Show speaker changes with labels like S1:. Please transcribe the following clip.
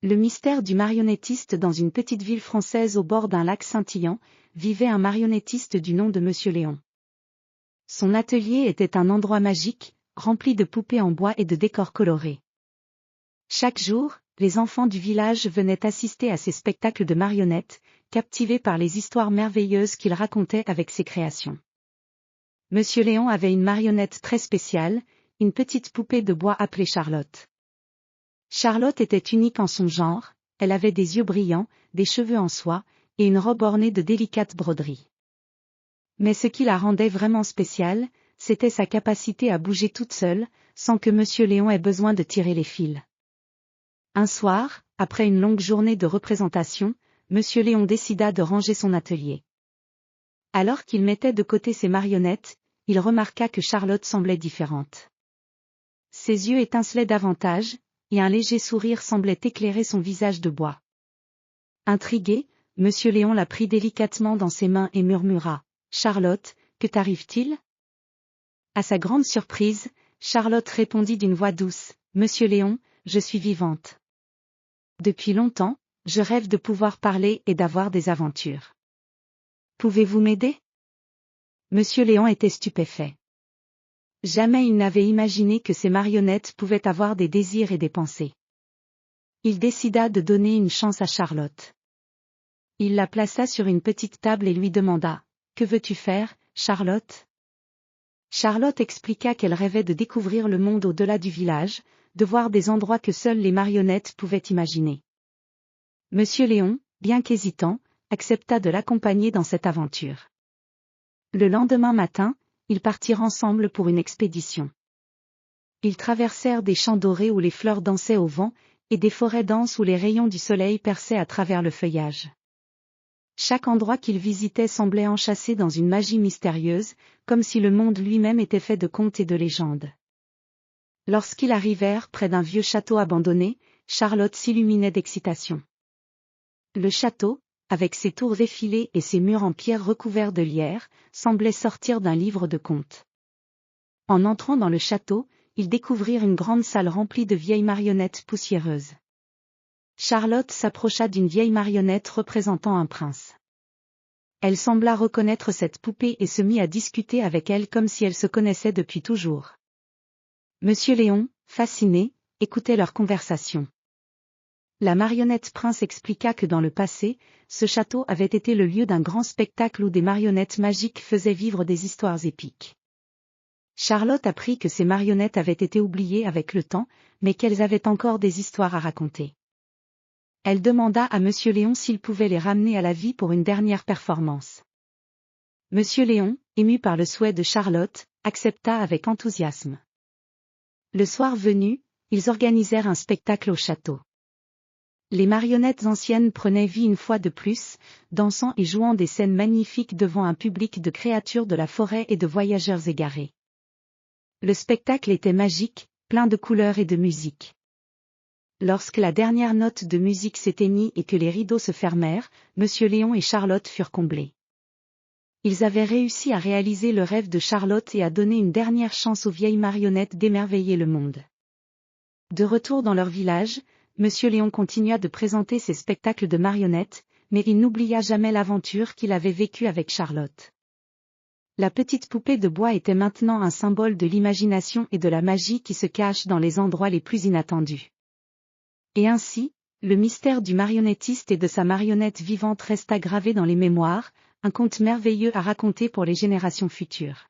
S1: Le mystère du marionnettiste. Dans une petite ville française au bord d'un lac scintillant, vivait un marionnettiste du nom de Monsieur Léon. Son atelier était un endroit magique, rempli de poupées en bois et de décors colorés. Chaque jour, les enfants du village venaient assister à ses spectacles de marionnettes, captivés par les histoires merveilleuses qu'il racontait avec ses créations. Monsieur Léon avait une marionnette très spéciale, une petite poupée de bois appelée Charlotte. Charlotte était unique en son genre, elle avait des yeux brillants, des cheveux en soie, et une robe ornée de délicates broderies. Mais ce qui la rendait vraiment spéciale, c'était sa capacité à bouger toute seule, sans que Monsieur Léon ait besoin de tirer les fils. Un soir, après une longue journée de représentation, Monsieur Léon décida de ranger son atelier. Alors qu'il mettait de côté ses marionnettes, il remarqua que Charlotte semblait différente. Ses yeux étincelaient davantage, et un léger sourire semblait éclairer son visage de bois. Intrigué, Monsieur Léon la prit délicatement dans ses mains et murmura : « Charlotte, que t'arrive-t-il » À sa grande surprise, Charlotte répondit d'une voix douce : « Monsieur Léon, je suis vivante. Depuis longtemps, je rêve de pouvoir parler et d'avoir des aventures. Pouvez-vous m'aider » Monsieur Léon était stupéfait. Jamais il n'avait imaginé que ces marionnettes pouvaient avoir des désirs et des pensées. Il décida de donner une chance à Charlotte. Il la plaça sur une petite table et lui demanda : « Que veux-tu faire, Charlotte » Charlotte expliqua qu'elle rêvait de découvrir le monde au-delà du village, de voir des endroits que seules les marionnettes pouvaient imaginer. Monsieur Léon, bien qu'hésitant, accepta de l'accompagner dans cette aventure. Le lendemain matin, ils partirent ensemble pour une expédition. Ils traversèrent des champs dorés où les fleurs dansaient au vent, et des forêts denses où les rayons du soleil perçaient à travers le feuillage. Chaque endroit qu'ils visitaient semblait enchâssé dans une magie mystérieuse, comme si le monde lui-même était fait de contes et de légendes. Lorsqu'ils arrivèrent près d'un vieux château abandonné, Charlotte s'illuminait d'excitation. Le château, avec ses tours effilées et ses murs en pierre recouverts de lierre, semblait sortir d'un livre de contes. En entrant dans le château, ils découvrirent une grande salle remplie de vieilles marionnettes poussiéreuses. Charlotte s'approcha d'une vieille marionnette représentant un prince. Elle sembla reconnaître cette poupée et se mit à discuter avec elle comme si elle se connaissait depuis toujours. Monsieur Léon, fasciné, écoutait leur conversation. La marionnette prince expliqua que dans le passé, ce château avait été le lieu d'un grand spectacle où des marionnettes magiques faisaient vivre des histoires épiques. Charlotte apprit que ces marionnettes avaient été oubliées avec le temps, mais qu'elles avaient encore des histoires à raconter. Elle demanda à Monsieur Léon s'il pouvait les ramener à la vie pour une dernière performance. Monsieur Léon, ému par le souhait de Charlotte, accepta avec enthousiasme. Le soir venu, ils organisèrent un spectacle au château. Les marionnettes anciennes prenaient vie une fois de plus, dansant et jouant des scènes magnifiques devant un public de créatures de la forêt et de voyageurs égarés. Le spectacle était magique, plein de couleurs et de musique. Lorsque la dernière note de musique s'éteignit et que les rideaux se fermèrent, Monsieur Léon et Charlotte furent comblés. Ils avaient réussi à réaliser le rêve de Charlotte et à donner une dernière chance aux vieilles marionnettes d'émerveiller le monde. De retour dans leur village, Monsieur Léon continua de présenter ses spectacles de marionnettes, mais il n'oublia jamais l'aventure qu'il avait vécue avec Charlotte. La petite poupée de bois était maintenant un symbole de l'imagination et de la magie qui se cache dans les endroits les plus inattendus. Et ainsi, le mystère du marionnettiste et de sa marionnette vivante resta gravé dans les mémoires, un conte merveilleux à raconter pour les générations futures.